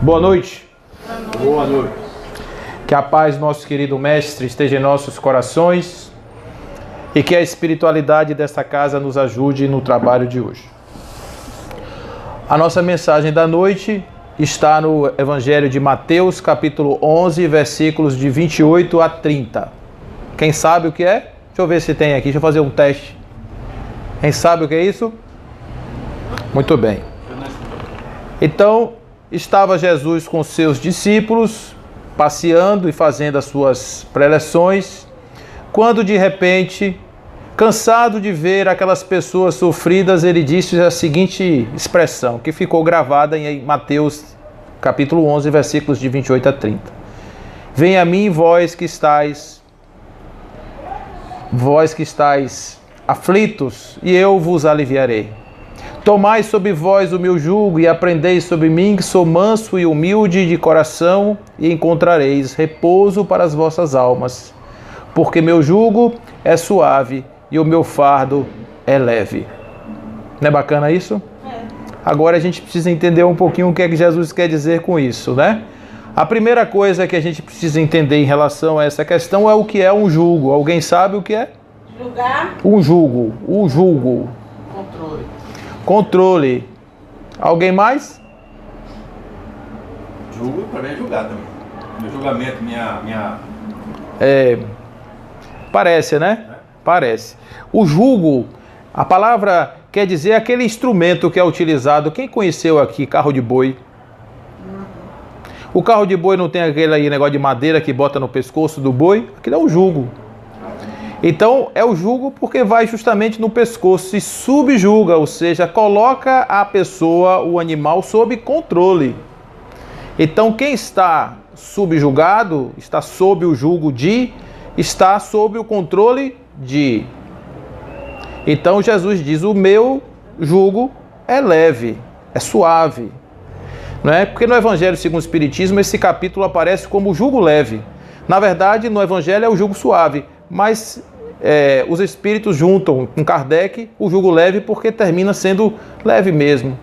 Boa noite. Boa noite. Que a paz do nosso querido Mestre esteja em nossos corações e que a espiritualidade desta casa nos ajude no trabalho de hoje. A nossa mensagem da noite está no Evangelho de Mateus, capítulo 11, versículos de 28 a 30. Quem sabe o que é? Deixa eu ver se tem aqui, deixa eu fazer um teste. Quem sabe o que é isso? Muito bem. Então, estava Jesus com seus discípulos, passeando e fazendo as suas preleções, quando de repente, cansado de ver aquelas pessoas sofridas, ele disse a seguinte expressão, que ficou gravada em Mateus capítulo 11, versículos de 28 a 30. Venha a mim, vós que estáis aflitos, e eu vos aliviarei. Tomai sobre vós o meu jugo e aprendei sobre mim, que sou manso e humilde de coração, e encontrareis repouso para as vossas almas. Porque meu jugo é suave e o meu fardo é leve. Não é bacana isso? Agora a gente precisa entender um pouquinho o que é que Jesus quer dizer com isso, né? A primeira coisa que a gente precisa entender em relação a essa questão é o que é um jugo. Alguém sabe o que é? Julgar. Um jugo. O jugo. Controle. Alguém mais? Julgo para mim é julgar também. Meu julgamento, minha... Parece, né? Parece. O jugo, a palavra quer dizer aquele instrumento que é utilizado. Quem conheceu aqui carro de boi? O carro de boi não tem aquele aí negócio de madeira que bota no pescoço do boi? Aquilo é um jugo. Então, é o jugo porque vai justamente no pescoço e subjuga, ou seja, coloca a pessoa, o animal, sob controle. Então, quem está subjugado, está sob o jugo de, está sob o controle de. Então, Jesus diz, o meu jugo é leve, é suave. Não é? Porque no Evangelho segundo o Espiritismo, esse capítulo aparece como jugo leve. Na verdade, no Evangelho é o jugo suave. Mas os espíritos juntam com Kardec o jugo leve porque termina sendo leve mesmo.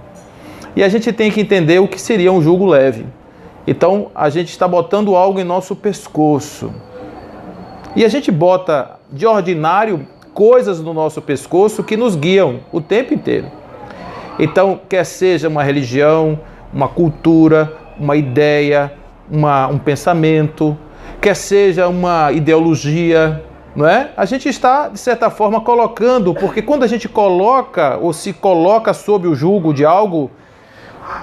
E a gente tem que entender o que seria um jugo leve. Então, a gente está botando algo em nosso pescoço. E a gente bota, de ordinário, coisas no nosso pescoço que nos guiam o tempo inteiro. Então, quer seja uma religião, uma cultura, uma ideia, um pensamento, quer seja uma ideologia, não é? A gente está, de certa forma, colocando, porque quando a gente coloca ou se coloca sob o jugo de algo,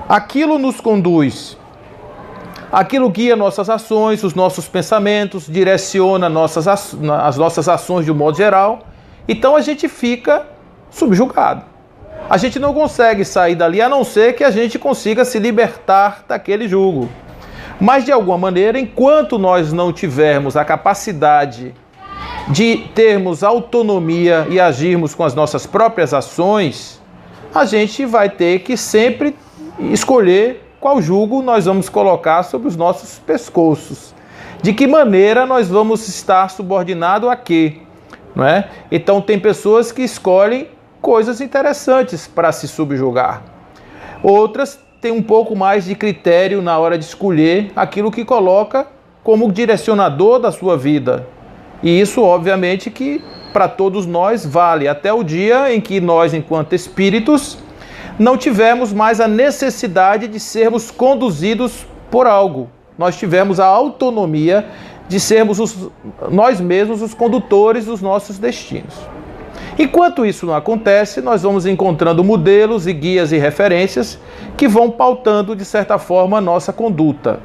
aquilo nos conduz, aquilo guia nossas ações, os nossos pensamentos, direciona as nossas ações de um modo geral, então a gente fica subjugado. A gente não consegue sair dali, a não ser que a gente consiga se libertar daquele jugo. Mas, de alguma maneira, enquanto nós não tivermos a capacidade de termos autonomia e agirmos com as nossas próprias ações, a gente vai ter que sempre escolher qual jugo nós vamos colocar sobre os nossos pescoços. De que maneira nós vamos estar subordinados a quê? Não é? Então, tem pessoas que escolhem coisas interessantes para se subjugar. Outras têm um pouco mais de critério na hora de escolher aquilo que coloca como direcionador da sua vida. E isso, obviamente, que para todos nós vale, até o dia em que nós, enquanto espíritos, não tivermos mais a necessidade de sermos conduzidos por algo. Nós tivemos a autonomia de sermos nós mesmos os condutores dos nossos destinos. Enquanto isso não acontece, nós vamos encontrando modelos e guias e referências que vão pautando, de certa forma, a nossa conduta.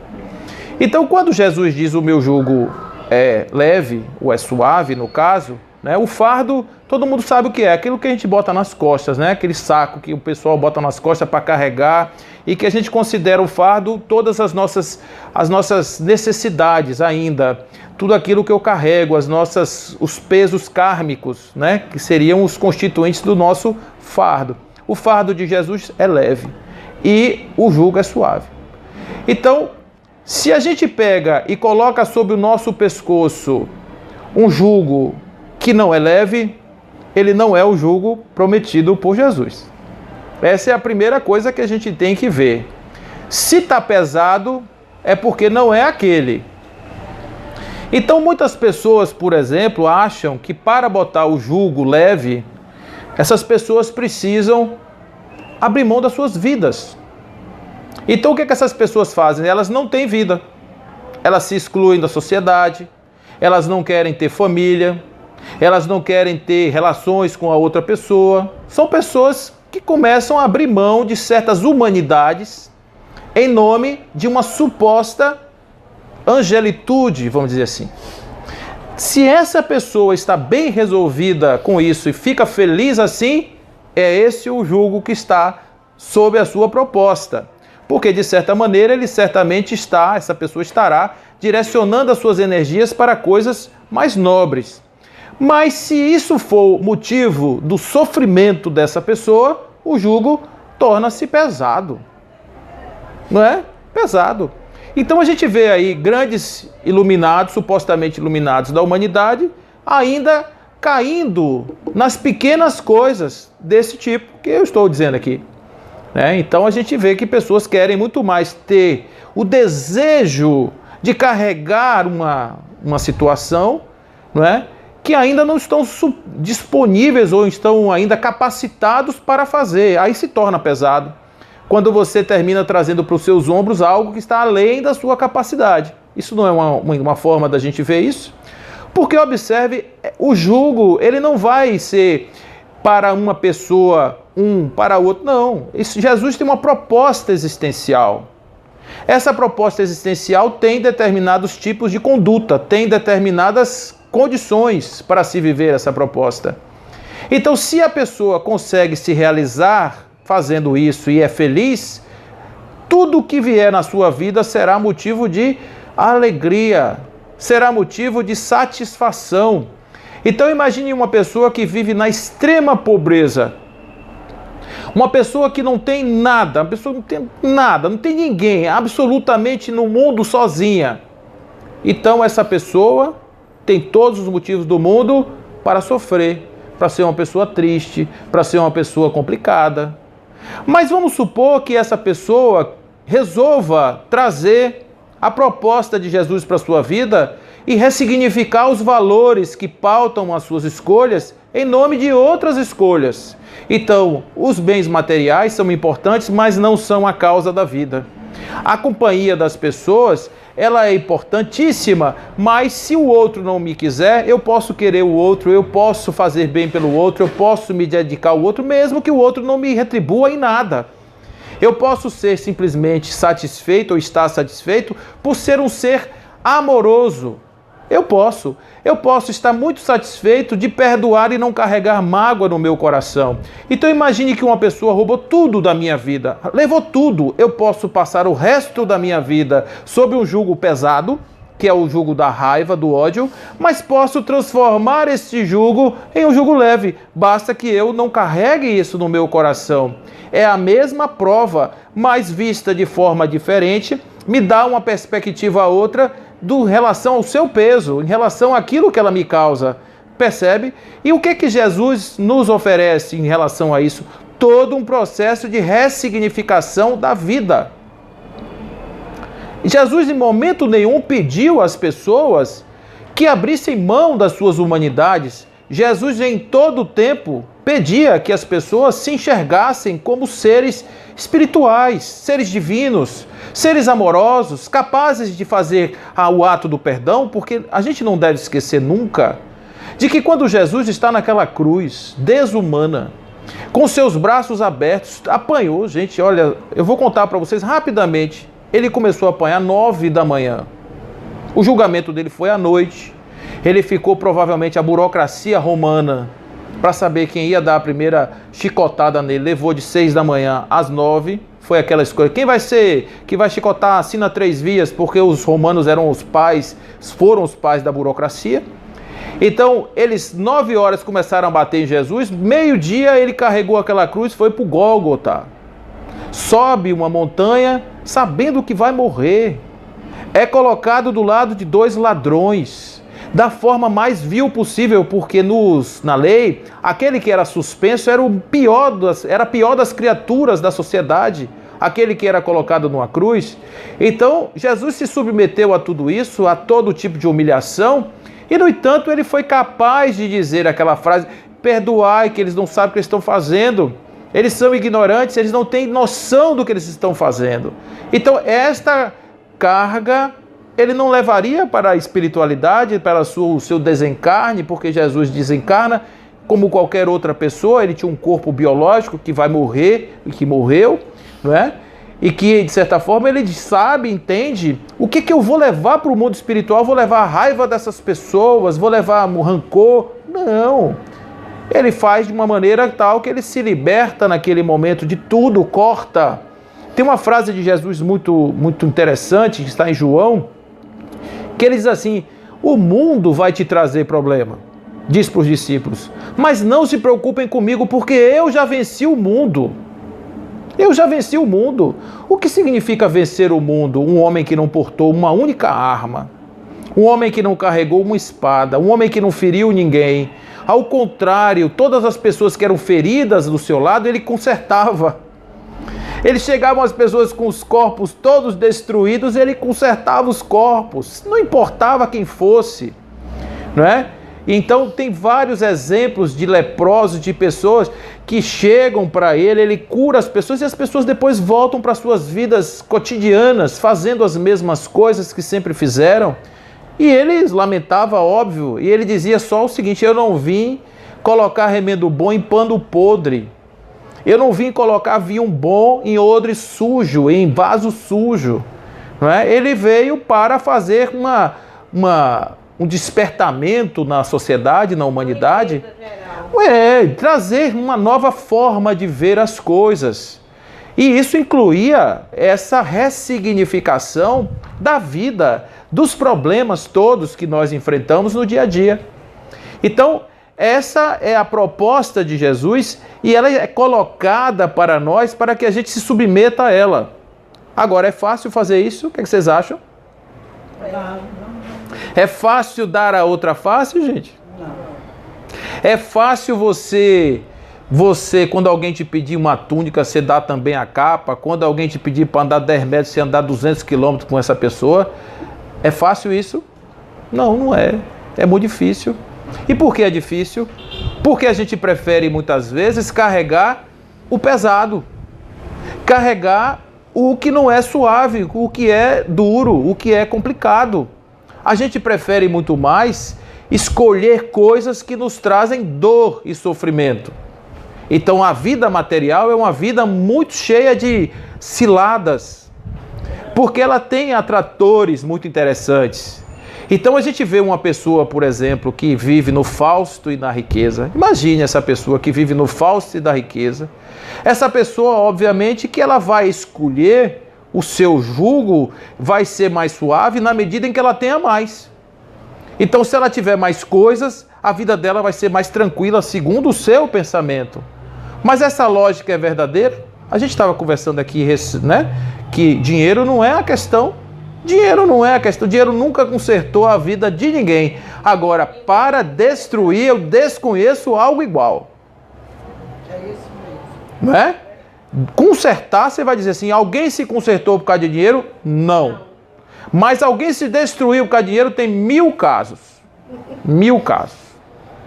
Então, quando Jesus diz o meu jugo é leve, ou é suave, no caso, né, o fardo, todo mundo sabe o que é, aquilo que a gente bota nas costas, né, aquele saco que o pessoal bota nas costas para carregar e que a gente considera o fardo todas as nossas necessidades ainda, tudo aquilo que eu carrego, os pesos kármicos, né, que seriam os constituintes do nosso fardo. O fardo de Jesus é leve e o jugo é suave. Então, se a gente pega e coloca sobre o nosso pescoço um jugo que não é leve, ele não é o jugo prometido por Jesus. Essa é a primeira coisa que a gente tem que ver. Se está pesado, é porque não é aquele. Então muitas pessoas, por exemplo, acham que para botar o jugo leve, essas pessoas precisam abrir mão das suas vidas. Então o que essas pessoas fazem? Elas não têm vida. Elas se excluem da sociedade, elas não querem ter família, elas não querem ter relações com a outra pessoa. São pessoas que começam a abrir mão de certas humanidades em nome de uma suposta angelitude, vamos dizer assim. Se essa pessoa está bem resolvida com isso e fica feliz assim, é esse o jugo que está sob a sua proposta. Porque, de certa maneira, ele certamente essa pessoa estará direcionando as suas energias para coisas mais nobres. Mas se isso for motivo do sofrimento dessa pessoa, o jugo torna-se pesado. Não é? Pesado. Então a gente vê aí grandes iluminados, supostamente iluminados da humanidade, ainda caindo nas pequenas coisas desse tipo que eu estou dizendo aqui. Então a gente vê que pessoas querem muito mais ter o desejo de carregar uma situação, não é? Que ainda não estão disponíveis ou estão ainda capacitados para fazer. Aí se torna pesado. Quando você termina trazendo para os seus ombros algo que está além da sua capacidade. Isso não é uma forma da gente ver isso? Porque, observe, o jugo, ele não vai ser para uma pessoa, para outro, não. Jesus tem uma proposta existencial. Essa proposta existencial tem determinados tipos de conduta, tem determinadas condições para se viver essa proposta. Então, se a pessoa consegue se realizar fazendo isso e é feliz, tudo que vier na sua vida será motivo de alegria, será motivo de satisfação. Então imagine uma pessoa que vive na extrema pobreza, uma pessoa que não tem nada, uma pessoa que não tem nada, não tem ninguém, absolutamente no mundo sozinha. Então essa pessoa tem todos os motivos do mundo para sofrer, para ser uma pessoa triste, para ser uma pessoa complicada. Mas vamos supor que essa pessoa resolva trazer a proposta de Jesus para a sua vida e ressignificar os valores que pautam as suas escolhas em nome de outras escolhas. Então, os bens materiais são importantes, mas não são a causa da vida. A companhia das pessoas, ela é importantíssima, mas se o outro não me quiser, eu posso querer o outro, eu posso fazer bem pelo outro, eu posso me dedicar ao outro, mesmo que o outro não me retribua em nada. Eu posso ser simplesmente satisfeito ou estar satisfeito por ser um ser amoroso. Eu posso estar muito satisfeito de perdoar e não carregar mágoa no meu coração. Então imagine que uma pessoa roubou tudo da minha vida, levou tudo. Eu posso passar o resto da minha vida sob um jugo pesado, que é o jugo da raiva, do ódio, mas posso transformar esse jugo em um jugo leve. Basta que eu não carregue isso no meu coração. É a mesma prova, mas vista de forma diferente, me dá uma perspectiva outra em relação ao seu peso, em relação àquilo que ela me causa, percebe? E o que Jesus nos oferece em relação a isso? Todo um processo de ressignificação da vida. Jesus em momento nenhum pediu às pessoas que abrissem mão das suas humanidades. Jesus em todo o tempo pedia que as pessoas se enxergassem como seres espirituais, seres divinos, seres amorosos, capazes de fazer o ato do perdão, porque a gente não deve esquecer nunca de que quando Jesus está naquela cruz desumana, com seus braços abertos, apanhou, gente, olha, eu vou contar para vocês rapidamente, ele começou a apanhar 9 da manhã, o julgamento dele foi à noite, ele ficou provavelmente a burocracia romana para saber quem ia dar a primeira chicotada nele, levou de 6 da manhã às 9, foi aquela escolha, quem vai ser que vai chicotar, assina 3 vias, porque os romanos foram os pais da burocracia. Então eles 9 horas começaram a bater em Jesus, meio-dia ele carregou aquela cruz, foi para o Gólgota, sobe uma montanha sabendo que vai morrer, é colocado do lado de 2 ladrões, da forma mais vil possível, porque na lei, aquele que era suspenso era a pior das criaturas da sociedade. aquele que era colocado numa cruz. Então, Jesus se submeteu a tudo isso, a todo tipo de humilhação, e, no entanto, ele foi capaz de dizer aquela frase: perdoai, que eles não sabem o que eles estão fazendo. Eles são ignorantes, eles não têm noção do que eles estão fazendo. Então, esta carga ele não levaria para a espiritualidade, para o seu desencarne, porque Jesus desencarna como qualquer outra pessoa. Ele tinha um corpo biológico que vai morrer e que morreu, não é? E que, de certa forma, ele sabe, entende o que eu vou levar para o mundo espiritual. Vou levar a raiva dessas pessoas, vou levar o rancor. Não. Ele faz de uma maneira tal que ele se liberta naquele momento de tudo, corta. Tem uma frase de Jesus muito interessante, que está em João, que ele diz assim: o mundo vai te trazer problema, diz para os discípulos, mas não se preocupem comigo, porque eu já venci o mundo. Eu já venci o mundo. O que significa vencer o mundo? Um homem que não portou uma única arma, um homem que não carregou uma espada, um homem que não feriu ninguém. Ao contrário, todas as pessoas que eram feridas do seu lado, ele consertava. Eles chegavam as pessoas com os corpos todos destruídos, ele consertava os corpos, não importava quem fosse, não é? Então tem vários exemplos de leprosos, de pessoas que chegam para ele cura as pessoas e as pessoas depois voltam para suas vidas cotidianas, fazendo as mesmas coisas que sempre fizeram. E ele lamentava, óbvio, e ele dizia só o seguinte: eu não vim colocar remendo bom em pano podre. Eu não vim colocar vinho bom em odre sujo, em vaso sujo. Não é? Ele veio para fazer um despertamento na sociedade, na humanidade. Trazer uma nova forma de ver as coisas. E isso incluía essa ressignificação da vida, dos problemas todos que nós enfrentamos no dia a dia. Então, essa é a proposta de Jesus e ela é colocada para nós para que a gente se submeta a ela. Agora, é fácil fazer isso? O que vocês acham? Não. É fácil dar a outra face, gente? Não. É fácil você, quando alguém te pedir uma túnica, você dá também a capa? Quando alguém te pedir para andar 10 metros, você andar 200 quilômetros com essa pessoa? É fácil isso? Não, não é. É muito difícil. E por que é difícil? Porque a gente prefere muitas vezes carregar o pesado, carregar o que não é suave, o que é duro, o que é complicado. A gente prefere muito mais escolher coisas que nos trazem dor e sofrimento. Então a vida material é uma vida muito cheia de ciladas, porque ela tem atratores muito interessantes. Então a gente vê uma pessoa, por exemplo, que vive no fausto e na riqueza. Imagine essa pessoa que vive no fausto e da riqueza. Essa pessoa, obviamente, que ela vai escolher, o seu jugo vai ser mais suave na medida em que ela tenha mais. Então, se ela tiver mais coisas, a vida dela vai ser mais tranquila, segundo o seu pensamento. Mas essa lógica é verdadeira? A gente estava conversando aqui, né, que dinheiro não é a questão. Dinheiro não é a questão, dinheiro nunca consertou a vida de ninguém. Agora, para destruir, eu desconheço algo igual. É isso mesmo. Não é? Consertar, você vai dizer assim, alguém se consertou por causa de dinheiro? Não. Mas alguém se destruiu por causa de dinheiro? Tem 1000 casos. 1000 casos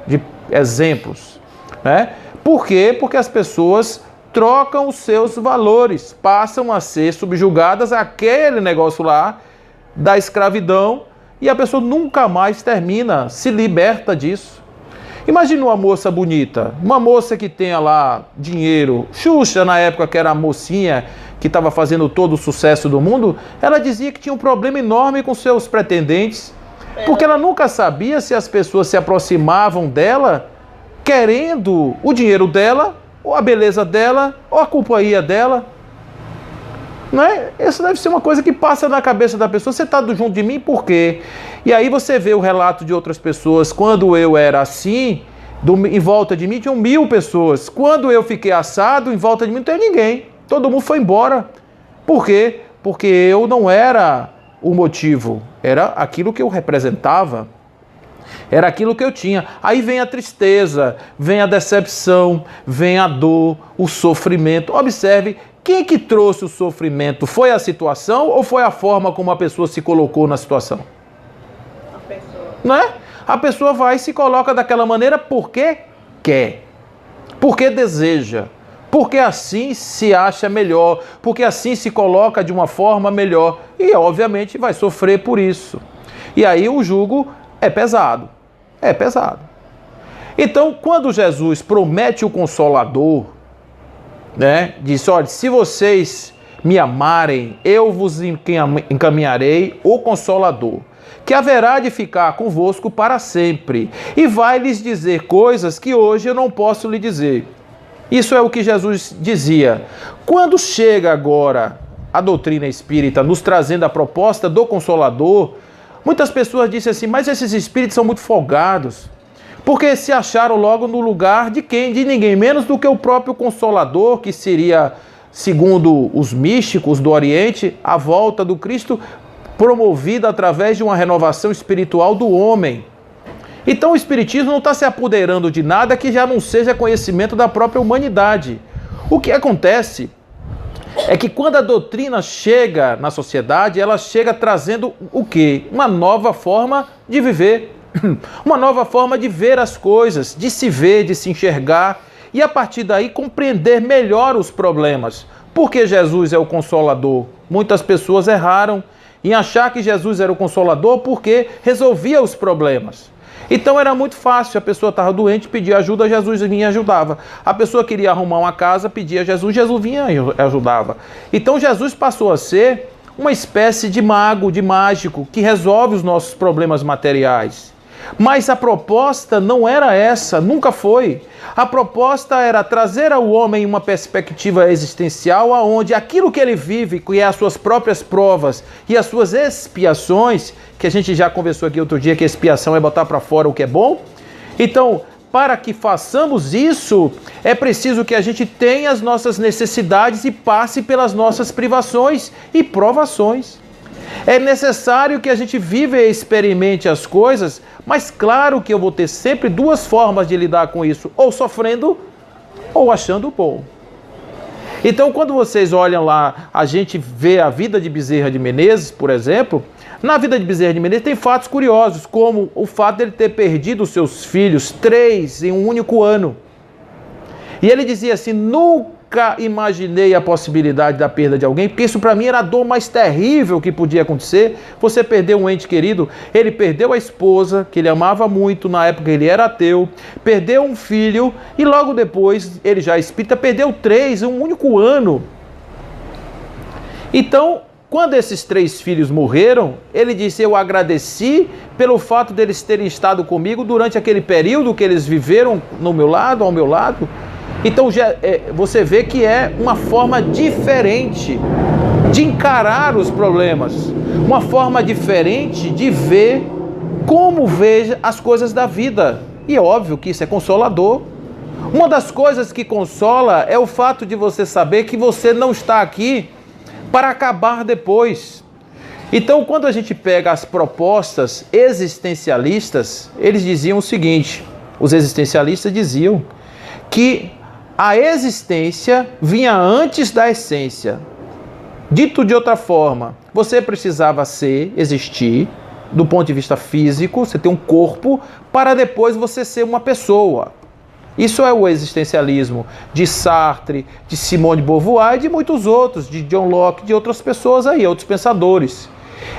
de exemplos. Né? Por quê? Porque as pessoas trocam os seus valores, passam a ser subjugadas àquele negócio lá da escravidão e a pessoa nunca mais termina, se liberta disso. Imagina uma moça bonita, uma moça que tenha lá dinheiro. Xuxa, na época que era a mocinha que estava fazendo todo o sucesso do mundo, ela dizia que tinha um problema enorme com seus pretendentes, porque ela nunca sabia se as pessoas se aproximavam dela querendo o dinheiro dela, ou a beleza dela, ou a companhia dela. Não é? Isso deve ser uma coisa que passa na cabeça da pessoa. Você está junto de mim por quê? E aí você vê o relato de outras pessoas. Quando eu era assim, em volta de mim tinham 1000 pessoas. Quando eu fiquei assado, em volta de mim não tem ninguém. Todo mundo foi embora. Por quê? Porque eu não era o motivo. Era aquilo que eu representava. Era aquilo que eu tinha. Aí vem a tristeza, vem a decepção, vem a dor, o sofrimento. Observe quem que trouxe o sofrimento? Foi a situação ou foi a forma como a pessoa se colocou na situação? A pessoa. Não é? A pessoa vai e se coloca daquela maneira porque quer, porque deseja, porque assim se acha melhor, porque assim se coloca de uma forma melhor e obviamente vai sofrer por isso. E aí o jugo é pesado, é pesado. Então, quando Jesus promete o Consolador, né, diz, olha, se vocês me amarem, eu vos encaminharei o Consolador, que haverá de ficar convosco para sempre, e vai lhes dizer coisas que hoje eu não posso lhe dizer. Isso é o que Jesus dizia. Quando chega agora a doutrina espírita nos trazendo a proposta do Consolador, muitas pessoas dizem assim, mas esses espíritos são muito folgados, porque se acharam logo no lugar de quem? De ninguém menos do que o próprio Consolador, que seria, segundo os místicos do Oriente, a volta do Cristo promovida através de uma renovação espiritual do homem. Então o Espiritismo não está se apoderando de nada que já não seja conhecimento da própria humanidade. O que acontece é que quando a doutrina chega na sociedade, ela chega trazendo o quê? Uma nova forma de viver, uma nova forma de ver as coisas, de se ver, de se enxergar e a partir daí compreender melhor os problemas. Porque Jesus é o Consolador. Muitas pessoas erraram em achar que Jesus era o Consolador porque resolvia os problemas. Então era muito fácil, a pessoa estava doente, pedia ajuda, Jesus vinha e ajudava. A pessoa queria arrumar uma casa, pedia a Jesus, Jesus vinha e ajudava. Então Jesus passou a ser uma espécie de mago, de mágico, que resolve os nossos problemas materiais. Mas a proposta não era essa, nunca foi. A proposta era trazer ao homem uma perspectiva existencial onde aquilo que ele vive, que é as suas próprias provas e as suas expiações, que a gente já conversou aqui outro dia que a expiação é botar para fora o que é bom. Então, para que façamos isso, é preciso que a gente tenha as nossas necessidades e passe pelas nossas privações e provações. É necessário que a gente viva e experimente as coisas, mas claro que eu vou ter sempre duas formas de lidar com isso, ou sofrendo ou achando bom. Então, quando vocês olham lá, a gente vê a vida de Bezerra de Menezes, por exemplo, na vida de Bezerra de Menezes tem fatos curiosos, como o fato dele ter perdido os seus filhos, 3 em um único ano. E ele dizia assim, nunca imaginei a possibilidade da perda de alguém, porque isso para mim era a dor mais terrível que podia acontecer. Você perdeu um ente querido, ele perdeu a esposa, que ele amava muito, na época ele era ateu, perdeu um filho e logo depois, ele já espírita, perdeu 3 em um único ano. Então, quando esses 3 filhos morreram, ele disse, eu agradeci pelo fato deles terem estado comigo durante aquele período que eles viveram no meu lado, ao meu lado. Então você vê que é uma forma diferente de encarar os problemas, uma forma diferente de ver como veja as coisas da vida. E é óbvio que isso é consolador. Uma das coisas que consola é o fato de você saber que você não está aqui para acabar depois. Então, quando a gente pega as propostas existencialistas, eles diziam o seguinte, os existencialistas diziam que a existência vinha antes da essência. Dito de outra forma, você precisava existir, do ponto de vista físico, você ter um corpo, para depois você ser uma pessoa. Isso é o existencialismo de Sartre, de Simone de Beauvoir e de muitos outros, de John Locke, de outras pessoas aí, outros pensadores.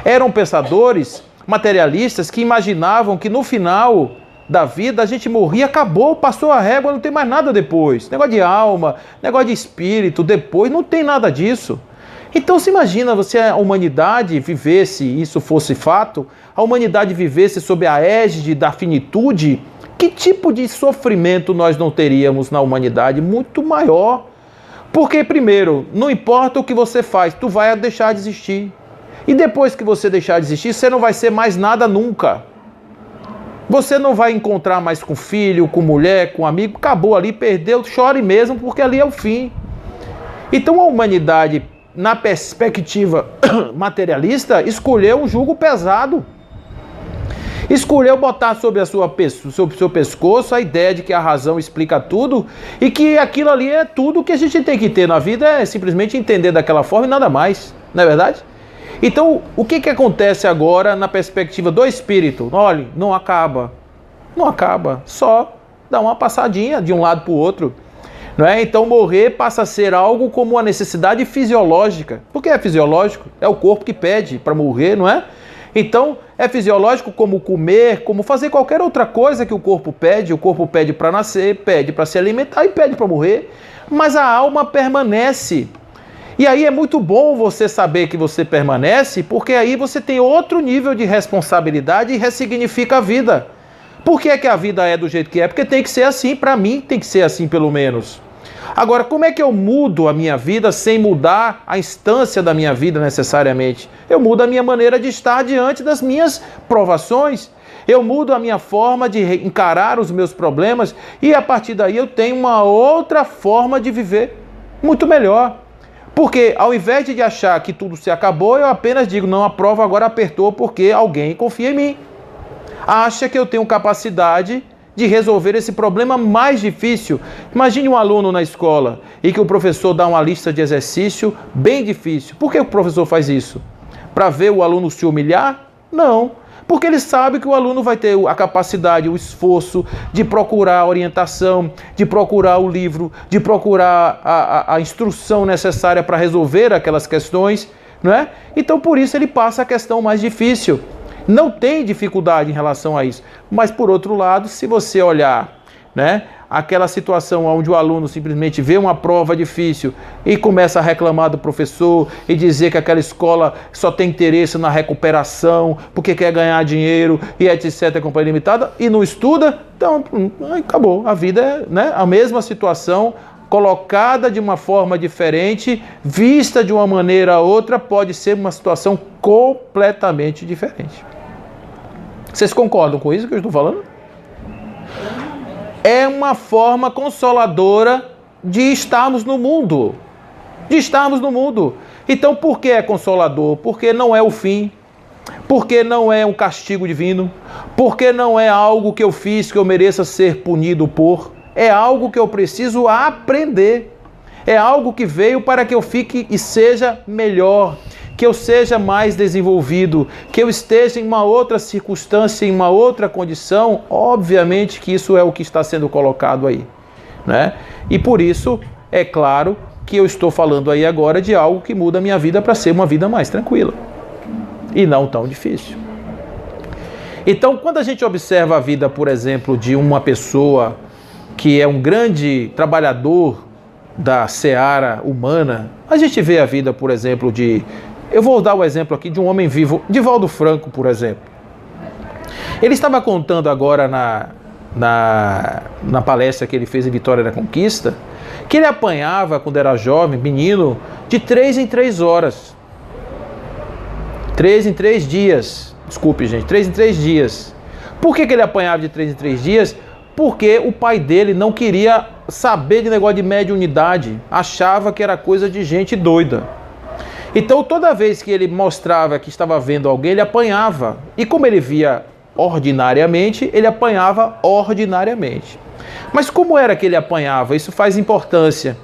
Eram pensadores materialistas que imaginavam que no final da vida a gente morria, acabou, passou a régua, não tem mais nada depois. Negócio de alma, negócio de espírito, depois não tem nada disso. Então se imagina a humanidade vivesse, isso fosse fato, a humanidade vivesse sob a égide da finitude, que tipo de sofrimento nós não teríamos na humanidade? Muito maior. Porque primeiro, não importa o que você faz, tu vai deixar de existir. E depois que você deixar de existir, você não vai ser mais nada nunca. Você não vai encontrar mais com filho, com mulher, com amigo, acabou ali, perdeu, chore mesmo, porque ali é o fim. Então a humanidade, na perspectiva materialista, escolheu um jugo pesado. Escolheu botar sobre sobre o seu pescoço a ideia de que a razão explica tudo e que aquilo ali é tudo que a gente tem que ter na vida, é simplesmente entender daquela forma e nada mais, não é verdade? Então, o que acontece agora na perspectiva do espírito? Olha, não acaba, só dá uma passadinha de um lado para o outro. Não é? Então morrer passa a ser algo como uma necessidade fisiológica. Por que é fisiológico? É o corpo que pede para morrer, não é? Então é fisiológico como comer, como fazer qualquer outra coisa que o corpo pede. O corpo pede para nascer, pede para se alimentar e pede para morrer. Mas a alma permanece. E aí é muito bom você saber que você permanece, porque aí você tem outro nível de responsabilidade e ressignifica a vida. Por que é que a vida é do jeito que é? Porque tem que ser assim, para mim tem que ser assim pelo menos. Agora, como é que eu mudo a minha vida sem mudar a instância da minha vida necessariamente? Eu mudo a minha maneira de estar diante das minhas provações. Eu mudo a minha forma de encarar os meus problemas e a partir daí eu tenho uma outra forma de viver, muito melhor. Porque ao invés de achar que tudo se acabou, eu apenas digo, não, a prova agora apertou porque alguém confia em mim. Acha que eu tenho capacidade de resolver esse problema mais difícil. Imagine um aluno na escola e que o professor dá uma lista de exercício bem difícil. Por que o professor faz isso? Para ver o aluno se humilhar? Não. Porque ele sabe que o aluno vai ter a capacidade, o esforço de procurar a orientação, de procurar o livro, de procurar a instrução necessária para resolver aquelas questões, não é? Então, por isso, ele passa a questão mais difícil. Não tem dificuldade em relação a isso. Mas, por outro lado, se você olhar, né, aquela situação onde o aluno simplesmente vê uma prova difícil e começa a reclamar do professor e dizer que aquela escola só tem interesse na recuperação porque quer ganhar dinheiro e etc. companhia limitada e não estuda, então acabou. A vida é, né, a mesma situação, colocada de uma forma diferente, vista de uma maneira ou outra, pode ser uma situação completamente diferente. Vocês concordam com isso que eu estou falando? É uma forma consoladora de estarmos no mundo. Então, por que é consolador? Porque não é o fim. Porque não é um castigo divino. Porque não é algo que eu fiz que eu mereça ser punido por. É algo que eu preciso aprender. É algo que veio para que eu fique e seja melhor, que eu seja mais desenvolvido, que eu esteja em uma outra circunstância, em uma outra condição. Obviamente que isso é o que está sendo colocado aí, né? E por isso, é claro que eu estou falando aí agora de algo que muda a minha vida para ser uma vida mais tranquila e não tão difícil. Então, quando a gente observa a vida, por exemplo, de uma pessoa que é um grande trabalhador da seara humana, a gente vê a vida, por exemplo, eu vou dar o exemplo aqui de um homem vivo, Divaldo Franco, por exemplo. Ele estava contando agora na palestra que ele fez em Vitória da Conquista, que ele apanhava, quando era jovem, menino, de 3 em 3 horas. 3 em 3 dias. Desculpe, gente, 3 em 3 dias. Por que ele apanhava de 3 em 3 dias? Porque o pai dele não queria saber de negócio de mediunidade, achava que era coisa de gente doida. Então, toda vez que ele mostrava que estava vendo alguém, ele apanhava. E como ele via ordinariamente, ele apanhava ordinariamente. Mas como era que ele apanhava? Isso faz importância.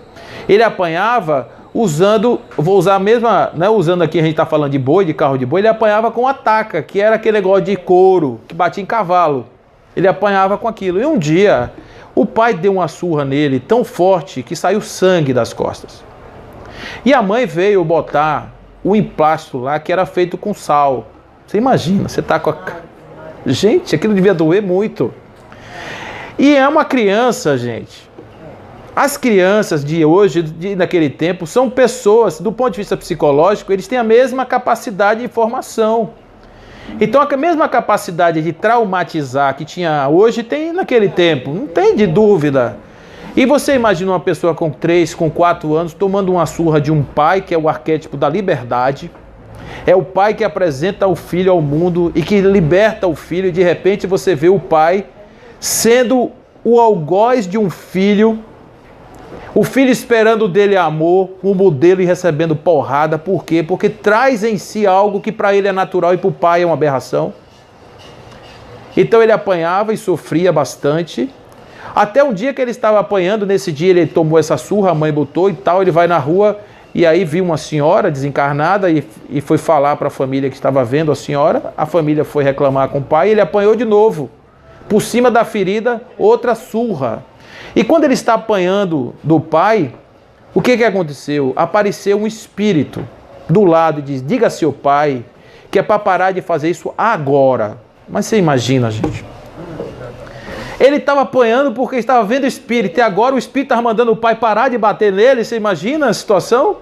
Ele apanhava usando, vou usar a mesma, né, usando aqui, a gente está falando de boi, de carro de boi, ele apanhava com a taca, que era aquele negócio de couro, que batia em cavalo. Ele apanhava com aquilo. E um dia, o pai deu uma surra nele tão forte que saiu sangue das costas. E a mãe veio botar o emplasto lá que era feito com sal. Você imagina, você tá com a... Gente, aquilo devia doer muito. E é uma criança, gente. As crianças de hoje, naquele tempo, são pessoas, do ponto de vista psicológico, eles têm a mesma capacidade de formação. Então a mesma capacidade de traumatizar que tinha hoje, tem naquele tempo, não tem de dúvida. E você imagina uma pessoa com 3, com 4 anos tomando uma surra de um pai, que é o arquétipo da liberdade. É o pai que apresenta o filho ao mundo e que liberta o filho. E de repente você vê o pai sendo o algoz de um filho, o filho esperando dele amor, o modelo e recebendo porrada. Por quê? Porque traz em si algo que para ele é natural e para o pai é uma aberração. Então ele apanhava e sofria bastante. Até um dia que ele estava apanhando, nesse dia ele tomou essa surra, a mãe botou e tal, ele vai na rua e aí viu uma senhora desencarnada e foi falar para a família que estava vendo a senhora. A família foi reclamar com o pai e ele apanhou de novo. Por cima da ferida, outra surra. E quando ele está apanhando do pai, o que aconteceu? Apareceu um espírito do lado e diz: diga a seu pai que é para parar de fazer isso agora. Mas você imagina, gente. Ele estava apanhando porque estava vendo o espírito, e agora o espírito estava mandando o pai parar de bater nele. Você imagina a situação?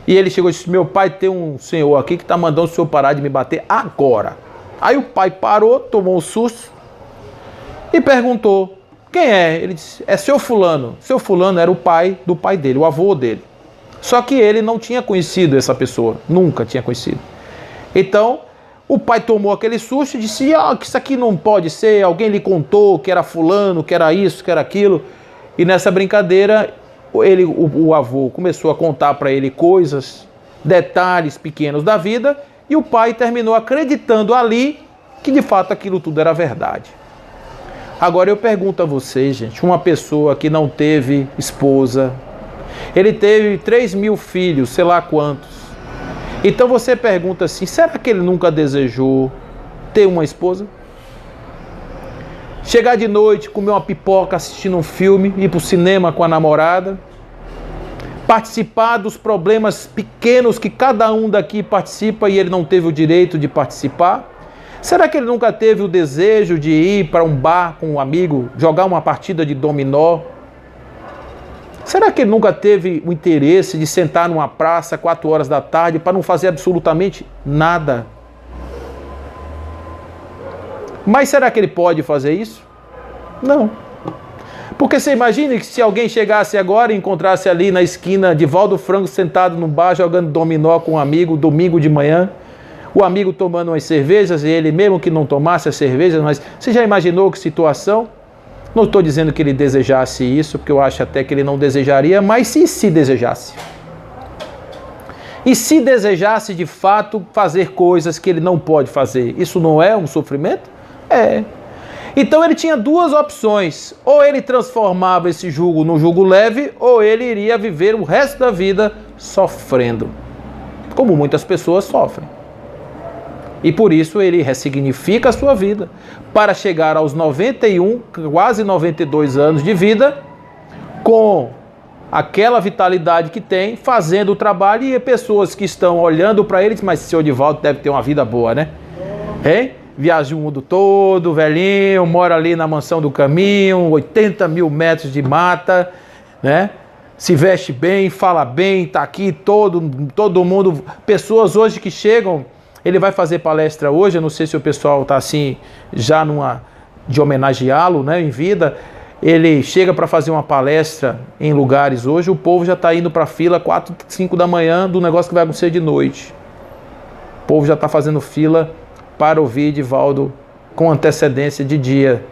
E ele chegou e disse: meu pai, tem um senhor aqui que está mandando o senhor parar de me bater agora. Aí o pai parou, tomou um susto e perguntou: quem é? Ele disse: é seu fulano. Seu fulano era o pai do pai dele, o avô dele. Só que ele não tinha conhecido essa pessoa, nunca tinha conhecido. Então o pai tomou aquele susto e disse: que isso aqui não pode ser, alguém lhe contou que era fulano, que era isso, que era aquilo. E nessa brincadeira, o avô começou a contar para ele coisas, detalhes pequenos da vida, e o pai terminou acreditando ali que de fato aquilo tudo era verdade. Agora eu pergunto a vocês, gente, uma pessoa que não teve esposa, ele teve 3.000 filhos, sei lá quantos. Então você pergunta assim: será que ele nunca desejou ter uma esposa? Chegar de noite, comer uma pipoca assistindo um filme, ir para o cinema com a namorada, participar dos problemas pequenos que cada um daqui participa e ele não teve o direito de participar? Será que ele nunca teve o desejo de ir para um bar com um amigo, jogar uma partida de dominó? Será que ele nunca teve o interesse de sentar numa praça 4 horas da tarde para não fazer absolutamente nada? Mas será que ele pode fazer isso? Não. Porque você imagina que se alguém chegasse agora e encontrasse ali na esquina de Valdo Frango sentado num bar jogando dominó com um amigo, domingo de manhã, o amigo tomando umas cervejas e ele mesmo que não tomasse as cervejas, mas você já imaginou que situação? Não estou dizendo que ele desejasse isso, porque eu acho até que ele não desejaria, mas se desejasse? E se desejasse de fato fazer coisas que ele não pode fazer, isso não é um sofrimento? É. Então ele tinha duas opções: ou ele transformava esse jugo num jugo leve, ou ele iria viver o resto da vida sofrendo, como muitas pessoas sofrem. E por isso ele ressignifica a sua vida, para chegar aos 91, quase 92 anos de vida, com aquela vitalidade que tem, fazendo o trabalho, e pessoas que estão olhando para ele, mas o senhor Divaldo deve ter uma vida boa, né? Hein? Viaja o mundo todo, velhinho, mora ali na mansão do caminho, 80.000 metros de mata, né? Se veste bem, fala bem, está aqui todo mundo. Pessoas hoje que chegam, ele vai fazer palestra hoje, eu não sei se o pessoal está assim, já de homenageá-lo, né, em vida. Ele chega para fazer uma palestra em lugares hoje, o povo já está indo para a fila 4, 5 da manhã do negócio que vai acontecer de noite. O povo já está fazendo fila para ouvir Divaldo com antecedência de dia.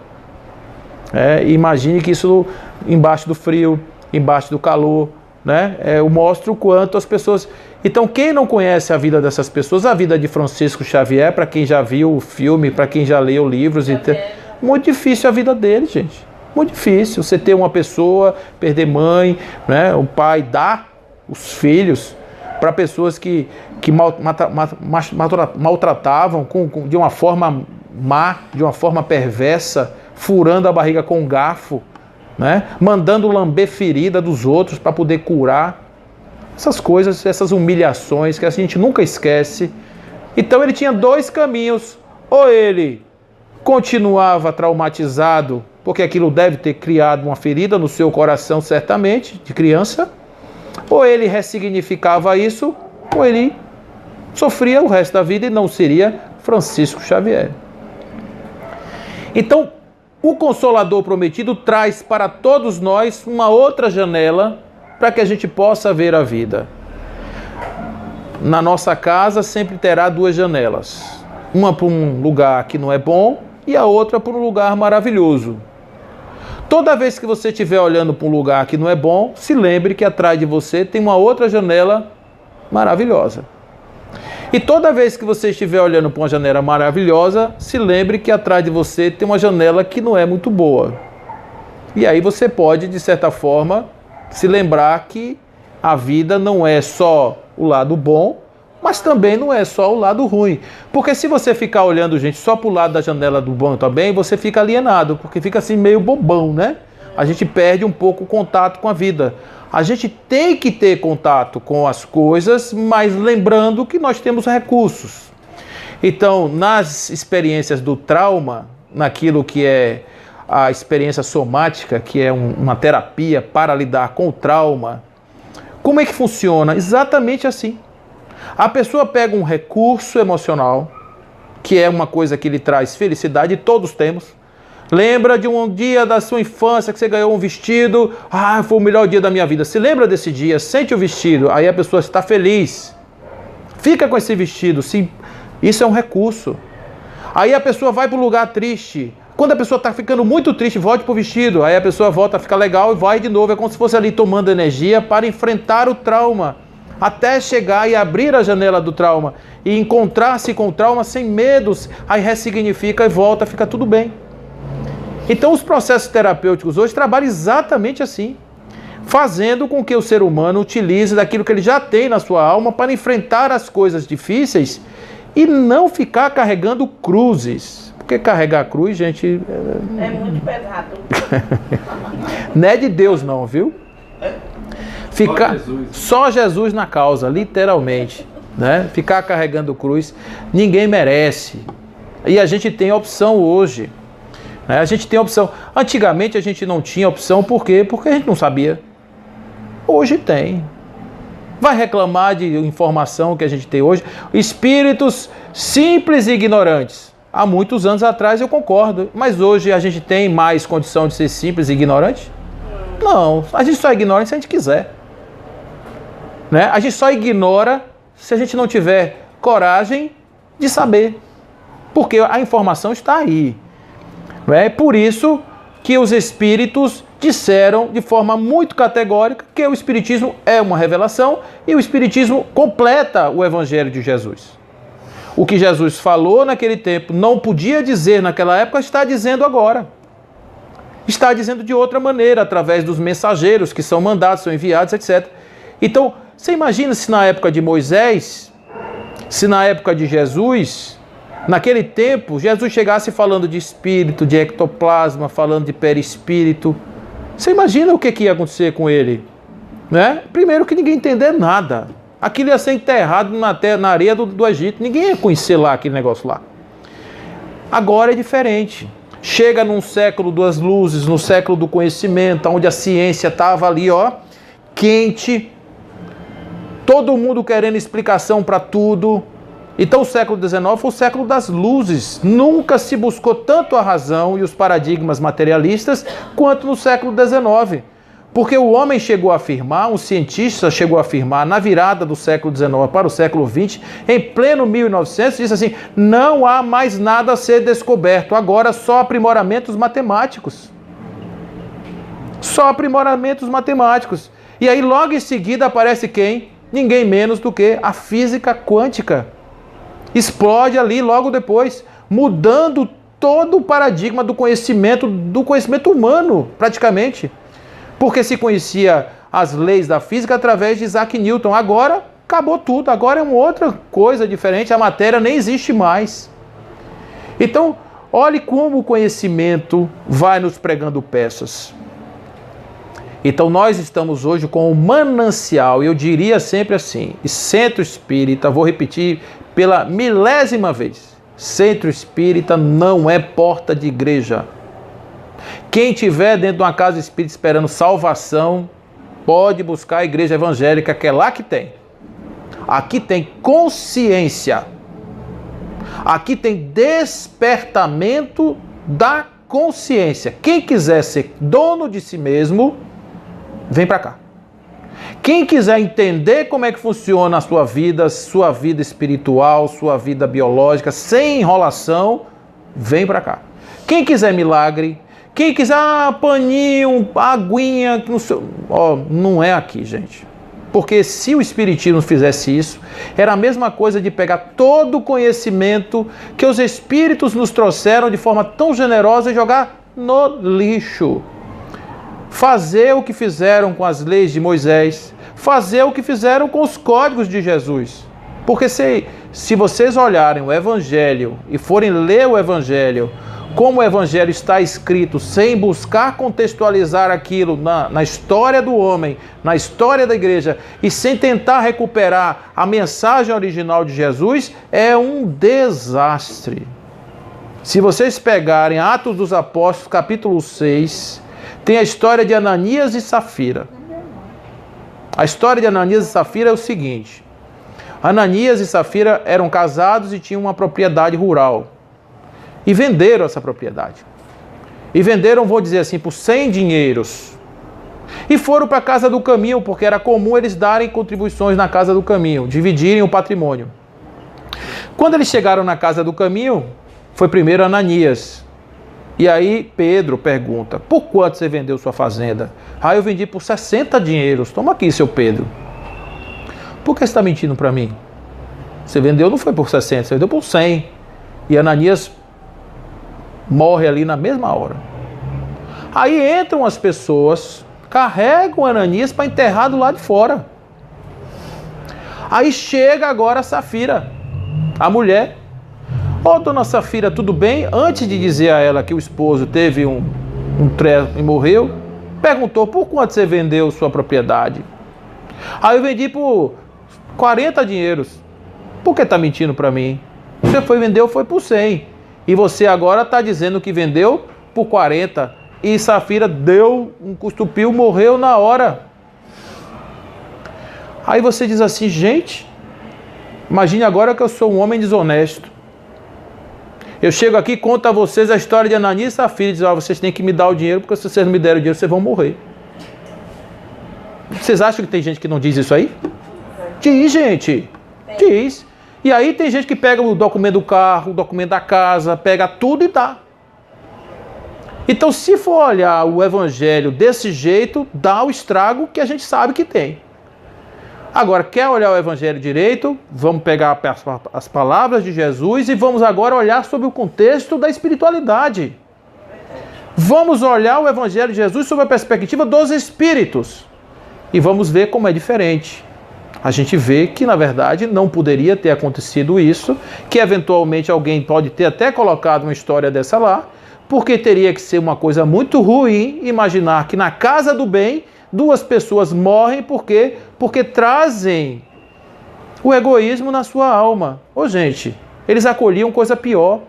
Imagine que isso embaixo do frio, embaixo do calor, né? Eu mostro o quanto as pessoas... Então, quem não conhece a vida dessas pessoas, a vida de Francisco Xavier, para quem já viu o filme, para quem já leu livros, muito difícil a vida dele, gente. Muito difícil. Você ter uma pessoa, perder mãe, né? O pai dá os filhos para pessoas que maltratavam de uma forma má, de uma forma perversa, furando a barriga com um garfo, né? Mandando lamber ferida dos outros para poder curar. Essas coisas, essas humilhações que a gente nunca esquece. Então ele tinha dois caminhos: ou ele continuava traumatizado, porque aquilo deve ter criado uma ferida no seu coração certamente, de criança, ou ele ressignificava isso, ou ele sofria o resto da vida e não seria Francisco Xavier. Então, o Consolador Prometido traz para todos nós uma outra janela para que a gente possa ver a vida. Na nossa casa sempre terá duas janelas. Uma para um lugar que não é bom e a outra para um lugar maravilhoso. Toda vez que você estiver olhando para um lugar que não é bom, se lembre que atrás de você tem uma outra janela maravilhosa. E toda vez que você estiver olhando para uma janela maravilhosa, se lembre que atrás de você tem uma janela que não é muito boa. E aí você pode, de certa forma, se lembrar que a vida não é só o lado bom, mas também não é só o lado ruim. Porque se você ficar olhando, gente, só para o lado da janela do bom também, você fica alienado, porque fica assim meio bobão, né? A gente perde um pouco o contato com a vida. A gente tem que ter contato com as coisas, mas lembrando que nós temos recursos. Então, nas experiências do trauma, naquilo que é a experiência somática, que é uma terapia para lidar com o trauma, como é que funciona? Exatamente assim. A pessoa pega um recurso emocional, que é uma coisa que lhe traz felicidade, e todos temos. Lembra de um dia da sua infância que você ganhou um vestido? Ah, foi o melhor dia da minha vida. Se lembra desse dia, sente o vestido, aí a pessoa está feliz. Fica com esse vestido, sim. Isso é um recurso. Aí a pessoa vai para um lugar triste. Quando a pessoa está ficando muito triste, volte para o vestido. Aí a pessoa volta a ficar legal e vai de novo. É como se fosse ali tomando energia para enfrentar o trauma. Até chegar e abrir a janela do trauma. E encontrar-se com o trauma sem medos. Aí ressignifica e volta, fica tudo bem. Então os processos terapêuticos hoje trabalham exatamente assim. Fazendo com que o ser humano utilize daquilo que ele já tem na sua alma para enfrentar as coisas difíceis e não ficar carregando cruzes. Porque carregar cruz, gente... É muito pesado. Não é de Deus não, viu? Ficar só Jesus na causa, literalmente. Né? Ficar carregando cruz, ninguém merece. E a gente tem opção hoje. Né? A gente tem opção. Antigamente a gente não tinha opção, por quê? Porque a gente não sabia. Hoje tem. Vai reclamar de informação que a gente tem hoje? Espíritos simples e ignorantes. Há muitos anos atrás eu concordo, mas hoje a gente tem mais condição de ser simples e ignorante? Não, a gente só é ignorante se a gente quiser. Né? A gente só ignora se a gente não tiver coragem de saber. Porque a informação está aí. É por isso que os espíritos disseram de forma muito categórica que o espiritismo é uma revelação e o espiritismo completa o evangelho de Jesus. O que Jesus falou naquele tempo, não podia dizer naquela época, está dizendo agora. Está dizendo de outra maneira, através dos mensageiros que são mandados, são enviados, etc. Então, você imagina se na época de Moisés, se na época de Jesus, naquele tempo, Jesus chegasse falando de espírito, de ectoplasma, falando de perispírito. Você imagina o que ia acontecer com ele? Né? Primeiro que ninguém ia entender nada. Aquilo ia ser enterrado na areia do Egito. Ninguém ia conhecer lá aquele negócio lá. Agora é diferente. Chega num século das luzes, no século do conhecimento, onde a ciência estava ali, ó, quente. Todo mundo querendo explicação para tudo. Então o século XIX foi o século das luzes. Nunca se buscou tanto a razão e os paradigmas materialistas quanto no século XIX. Porque o homem chegou a afirmar, um cientista chegou a afirmar, na virada do século XIX para o século XX, em pleno 1900, disse assim, não há mais nada a ser descoberto, agora só aprimoramentos matemáticos. Só aprimoramentos matemáticos. E aí logo em seguida aparece quem? Ninguém menos do que a física quântica. Explode ali logo depois, mudando todo o paradigma do conhecimento humano, praticamente. Porque se conhecia as leis da física através de Isaac Newton. Agora acabou tudo, agora é uma outra coisa diferente, a matéria nem existe mais. Então, olhe como o conhecimento vai nos pregando peças. Então nós estamos hoje com um manancial, eu diria sempre assim, e Centro Espírita, vou repetir pela 1000ª vez, Centro Espírita não é porta de igreja. Quem estiver dentro de uma casa espírita esperando salvação, pode buscar a igreja evangélica, que é lá que tem. Aqui tem consciência. Aqui tem despertamento da consciência. Quem quiser ser dono de si mesmo, vem para cá. Quem quiser entender como é que funciona a sua vida espiritual, sua vida biológica, sem enrolação, vem para cá. Quem quiser milagre, quem quiser paninho, aguinha, não é aqui, gente. Porque se o Espiritismo fizesse isso, era a mesma coisa de pegar todo o conhecimento que os Espíritos nos trouxeram de forma tão generosa e jogar no lixo. Fazer o que fizeram com as leis de Moisés, fazer o que fizeram com os códigos de Jesus. Porque se vocês olharem o Evangelho e forem ler o Evangelho, como o Evangelho está escrito, sem buscar contextualizar aquilo na história do homem, na história da igreja, e sem tentar recuperar a mensagem original de Jesus, é um desastre. Se vocês pegarem Atos dos Apóstolos, capítulo 6, tem a história de Ananias e Safira. A história de Ananias e Safira é o seguinte: Ananias e Safira eram casados e tinham uma propriedade rural. E venderam essa propriedade. E venderam, vou dizer assim, por 100 dinheiros. E foram para a casa do caminho, porque era comum eles darem contribuições na casa do caminho, dividirem o patrimônio. Quando eles chegaram na casa do caminho, foi primeiro Ananias. E aí Pedro pergunta: por quanto você vendeu sua fazenda? Eu vendi por 60 dinheiros. Toma aqui, seu Pedro. Por que você está mentindo para mim? Você vendeu, não foi por 60, você vendeu por 100. E Ananias morre ali na mesma hora. Aí entram as pessoas, carregam Ananias para enterrar do lado de fora. Aí chega agora a Safira, a mulher. Ô, dona Safira, tudo bem? Antes de dizer a ela que o esposo teve um treco e morreu, perguntou: por quanto você vendeu sua propriedade? Aí eu vendi por 40 dinheiros. Por que está mentindo para mim? Você vendeu foi por 100. E você agora está dizendo que vendeu por 40. E Safira deu um custupiu, morreu na hora. Aí você diz assim: gente, imagine agora que eu sou um homem desonesto. Eu chego aqui e conto a vocês a história de Ananias e Safira e diz: vocês têm que me dar o dinheiro, porque se vocês não me derem o dinheiro, vocês vão morrer. Vocês acham que tem gente que não diz isso aí? Diz, gente. Diz. E aí tem gente que pega o documento do carro, o documento da casa, pega tudo e dá. Então, se for olhar o Evangelho desse jeito, dá o estrago que a gente sabe que tem. Agora, quer olhar o Evangelho direito? Vamos pegar as palavras de Jesus e vamos agora olhar sobre o contexto da espiritualidade. Vamos olhar o Evangelho de Jesus sob a perspectiva dos Espíritos. E vamos ver como é diferente. A gente vê que, na verdade, não poderia ter acontecido isso, que eventualmente alguém pode ter até colocado uma história dessa lá, porque teria que ser uma coisa muito ruim imaginar que na casa do bem 2 pessoas morrem porque trazem o egoísmo na sua alma. Ô, gente, eles acolhiam coisa pior.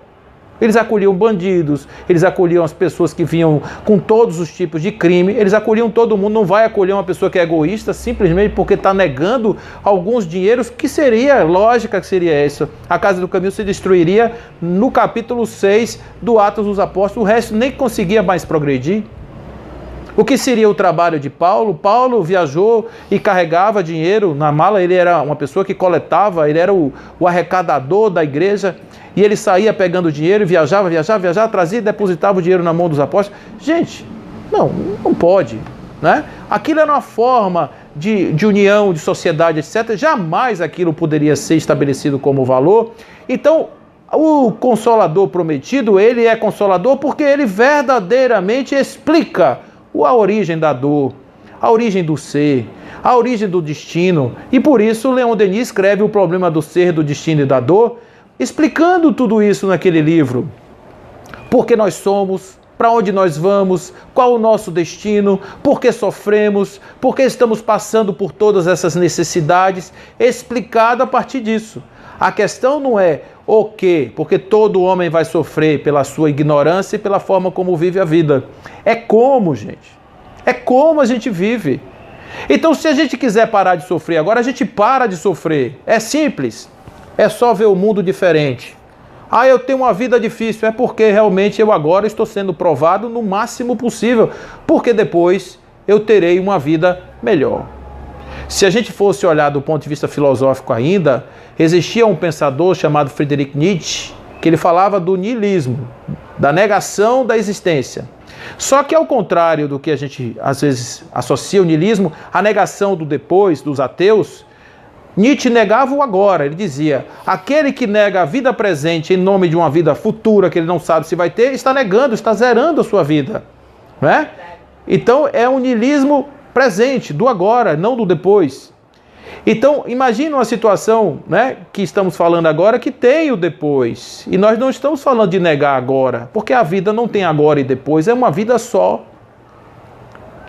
Eles acolhiam bandidos, eles acolhiam as pessoas que vinham com todos os tipos de crime, eles acolhiam todo mundo. Não vai acolher uma pessoa que é egoísta simplesmente porque está negando alguns dinheiros. Que seria, lógica que seria isso? A casa do caminho se destruiria no capítulo 6 do Atos dos Apóstolos, o resto nem conseguia mais progredir. O que seria o trabalho de Paulo? Paulo viajou e carregava dinheiro na mala, ele era uma pessoa que coletava, ele era o arrecadador da igreja, e ele saía pegando dinheiro e viajava, trazia e depositava o dinheiro na mão dos apóstolos. Gente, não pode, né? Aquilo era uma forma de união, de sociedade, etc. Jamais aquilo poderia ser estabelecido como valor. Então, o Consolador prometido, ele é consolador porque ele verdadeiramente explica a origem da dor, a origem do ser, a origem do destino. E por isso Leon Denis escreve O Problema do Ser, do Destino e da Dor, explicando tudo isso naquele livro. Por que nós somos, para onde nós vamos, qual o nosso destino, por que sofremos, por que estamos passando por todas essas necessidades, explicado a partir disso. A questão não é o quê, porque todo homem vai sofrer pela sua ignorância e pela forma como vive a vida. É como, gente. É como a gente vive. Então, se a gente quiser parar de sofrer agora, a gente para de sofrer. É simples. É só ver o mundo diferente. Eu tenho uma vida difícil. É porque realmente eu agora estou sendo provado no máximo possível. Porque depois eu terei uma vida melhor. Se a gente fosse olhar do ponto de vista filosófico ainda, existia um pensador chamado Friedrich Nietzsche, que ele falava do niilismo, da negação da existência. Só que ao contrário do que a gente às vezes associa o niilismo, a negação do depois, dos ateus, Nietzsche negava o agora. Ele dizia, aquele que nega a vida presente em nome de uma vida futura que ele não sabe se vai ter, está negando, está zerando a sua vida. Não é? Então é um niilismo presente, do agora, não do depois. Então, imagine uma situação, né, que estamos falando agora, que tem o depois. E nós não estamos falando de negar agora, porque a vida não tem agora e depois, é uma vida só.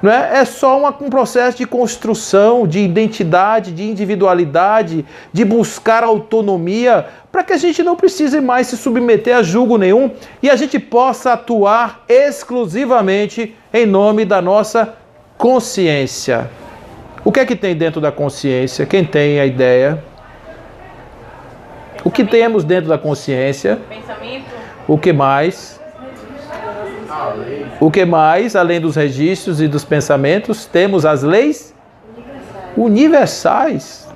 Não é? É só um processo de construção, de identidade, de individualidade, de buscar autonomia, para que a gente não precise mais se submeter a julgo nenhum e a gente possa atuar exclusivamente em nome da nossa consciência. O que é que tem dentro da consciência? Quem tem a ideia? O que temos dentro da consciência? Pensamento. O que mais? O que mais, além dos registros e dos pensamentos, temos as leis universais.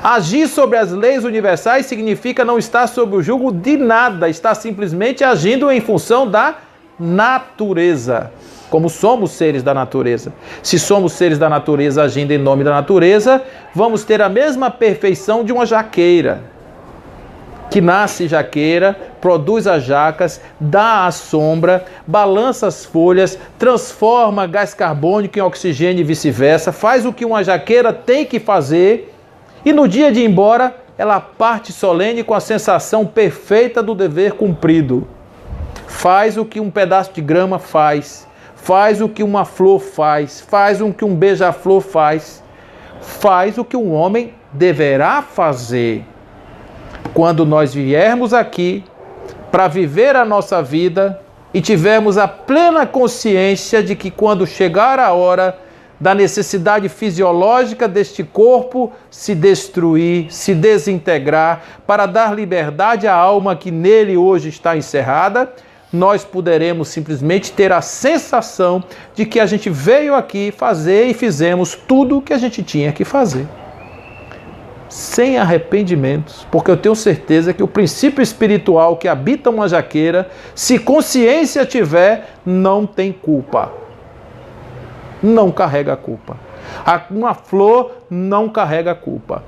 Agir sobre as leis universais significa não estar sob o jugo de nada, estar simplesmente agindo em função da natureza. Como somos seres da natureza. Se somos seres da natureza agindo em nome da natureza, vamos ter a mesma perfeição de uma jaqueira. Que nasce jaqueira, produz as jacas, dá a sombra, balança as folhas, transforma gás carbônico em oxigênio e vice-versa, faz o que uma jaqueira tem que fazer e no dia de ir embora, ela parte solene com a sensação perfeita do dever cumprido. Faz o que um pedaço de grama faz. Faz o que uma flor faz, faz o que um beija-flor faz, faz o que um homem deverá fazer. Quando nós viermos aqui para viver a nossa vida e tivermos a plena consciência de que quando chegar a hora da necessidade fisiológica deste corpo se destruir, se desintegrar, para dar liberdade à alma que nele hoje está encerrada, nós poderemos simplesmente ter a sensação de que a gente veio aqui fazer e fizemos tudo o que a gente tinha que fazer. Sem arrependimentos, porque eu tenho certeza que o princípio espiritual que habita uma jaqueira, se consciência tiver, não tem culpa. Não carrega culpa. Uma flor não carrega culpa.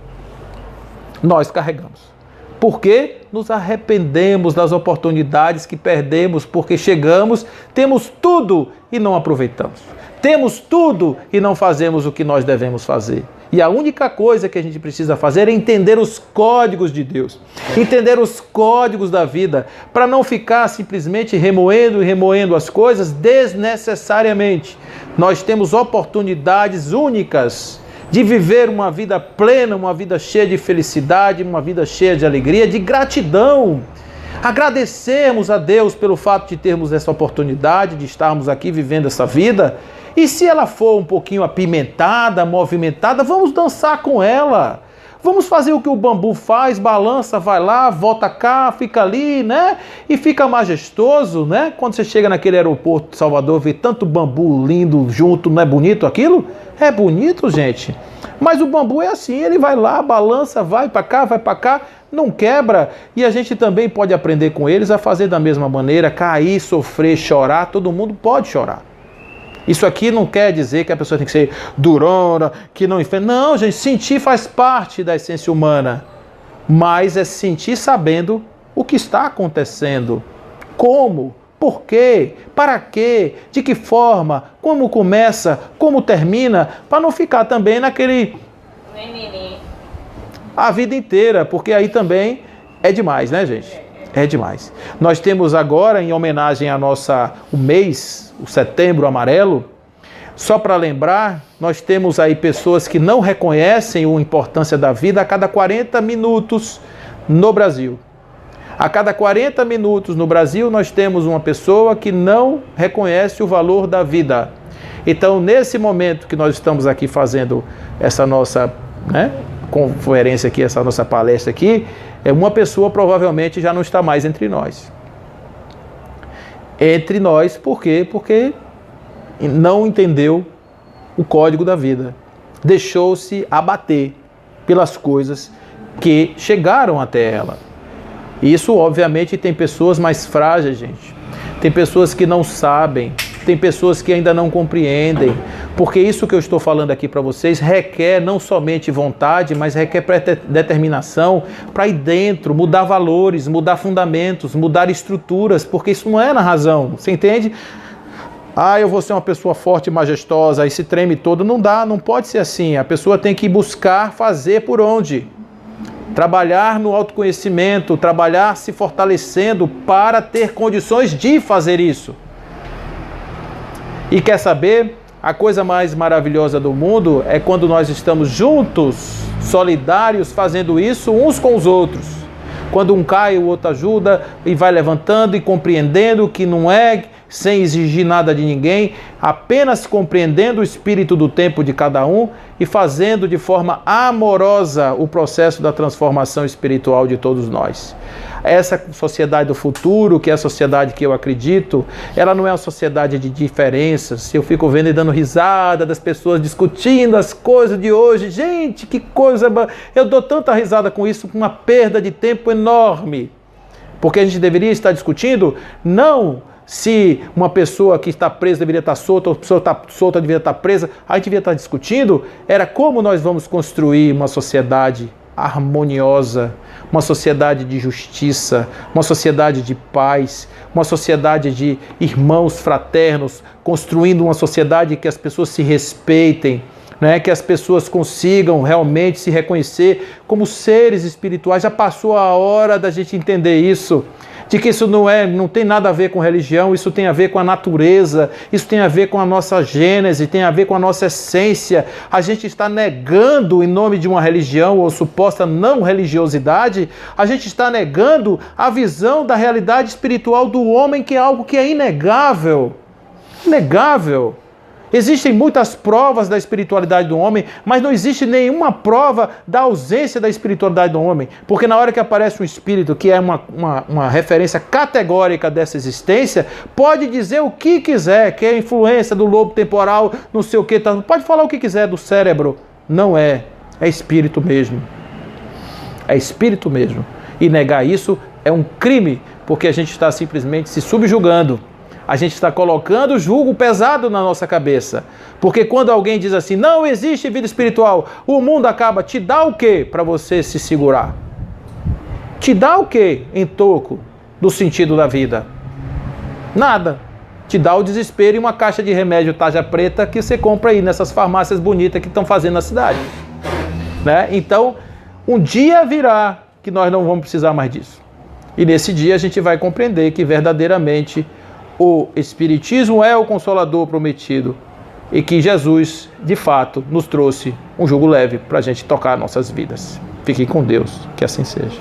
Nós carregamos. Porque nos arrependemos das oportunidades que perdemos, porque chegamos, temos tudo e não aproveitamos. Temos tudo e não fazemos o que nós devemos fazer. E a única coisa que a gente precisa fazer é entender os códigos de Deus, entender os códigos da vida, para não ficar simplesmente remoendo e remoendo as coisas desnecessariamente. Nós temos oportunidades únicas de viver uma vida plena, uma vida cheia de felicidade, uma vida cheia de alegria, de gratidão. Agradecermos a Deus pelo fato de termos essa oportunidade, de estarmos aqui vivendo essa vida. E se ela for um pouquinho apimentada, movimentada, vamos dançar com ela. Vamos fazer o que o bambu faz, balança, vai lá, volta cá, fica ali, né? E fica majestoso, né? Quando você chega naquele aeroporto de Salvador, vê tanto bambu lindo junto, não é bonito aquilo? É bonito, gente. Mas o bambu é assim, ele vai lá, balança, vai para cá, não quebra. E a gente também pode aprender com eles a fazer da mesma maneira, cair, sofrer, chorar, todo mundo pode chorar. Isso aqui não quer dizer que a pessoa tem que ser durona, que não enfrenta. Não, gente, sentir faz parte da essência humana. Mas é sentir sabendo o que está acontecendo. Como, por quê, para quê, de que forma, como começa, como termina, para não ficar também naquele... a vida inteira, porque aí também é demais, né, gente? É demais. Nós temos agora, em homenagem a o mês, o Setembro Amarelo, só para lembrar, nós temos aí pessoas que não reconhecem a importância da vida a cada 40 minutos no Brasil. A cada 40 minutos no Brasil, nós temos uma pessoa que não reconhece o valor da vida. Então, nesse momento que nós estamos aqui fazendo essa nossa, conferência aqui, essa nossa palestra aqui, uma pessoa provavelmente já não está mais entre nós. Entre nós, por quê? Porque não entendeu o código da vida. Deixou-se abater pelas coisas que chegaram até ela. Isso, obviamente, tem pessoas mais frágeis, gente. tem pessoas que não sabem, tem pessoas que ainda não compreendem, porque isso que eu estou falando aqui para vocês requer não somente vontade, mas requer determinação para ir dentro, mudar valores, mudar fundamentos, mudar estruturas, porque isso não é na razão, você entende? Ah, eu vou ser uma pessoa forte e majestosa, aí se treme todo, não dá, não pode ser assim, a pessoa tem que buscar fazer por onde? Trabalhar no autoconhecimento, trabalhar se fortalecendo para ter condições de fazer isso. E quer saber? A coisa mais maravilhosa do mundo é quando nós estamos juntos, solidários, fazendo isso uns com os outros. Quando um cai, o outro ajuda e vai levantando e compreendendo que não é sem exigir nada de ninguém, apenas compreendendo o espírito do tempo de cada um e fazendo de forma amorosa o processo da transformação espiritual de todos nós. Essa sociedade do futuro, que é a sociedade que eu acredito, ela não é uma sociedade de diferenças. Eu fico vendo e dando risada das pessoas discutindo as coisas de hoje. Gente, que coisa... Eu dou tanta risada com isso, com uma perda de tempo enorme. Porque a gente deveria estar discutindo, não se uma pessoa que está presa deveria estar solta, ou a pessoa que está solta deveria estar presa. A gente deveria estar discutindo era como nós vamos construir uma sociedade harmoniosa, uma sociedade de justiça, uma sociedade de paz, uma sociedade de irmãos fraternos, construindo uma sociedade que as pessoas se respeitem, né? Que as pessoas consigam realmente se reconhecer como seres espirituais. Já passou a hora da gente entender isso, de que isso não tem nada a ver com religião, isso tem a ver com a natureza, isso tem a ver com a nossa gênese, tem a ver com a nossa essência. A gente está negando, em nome de uma religião ou suposta não religiosidade, a gente está negando a visão da realidade espiritual do homem, que é algo que é inegável. Inegável. Existem muitas provas da espiritualidade do homem, mas não existe nenhuma prova da ausência da espiritualidade do homem. Porque na hora que aparece um espírito, que é uma referência categórica dessa existência, pode dizer o que quiser, que é influência do lobo temporal, não sei o que, pode falar o que quiser do cérebro. Não é. É espírito mesmo. É espírito mesmo. E negar isso é um crime, porque a gente está simplesmente se subjugando. A gente está colocando julgo pesado na nossa cabeça. Porque quando alguém diz assim, não existe vida espiritual, o mundo acaba, te dá o quê para você se segurar? Te dá o quê em toco do sentido da vida? Nada. Te dá o desespero e uma caixa de remédio tarja preta que você compra aí nessas farmácias bonitas que estão fazendo na cidade. Né? Então, um dia virá que nós não vamos precisar mais disso. E nesse dia a gente vai compreender que verdadeiramente o Espiritismo é o Consolador prometido e que Jesus, de fato, nos trouxe um jugo leve para a gente tocar nossas vidas. Fiquem com Deus, que assim seja.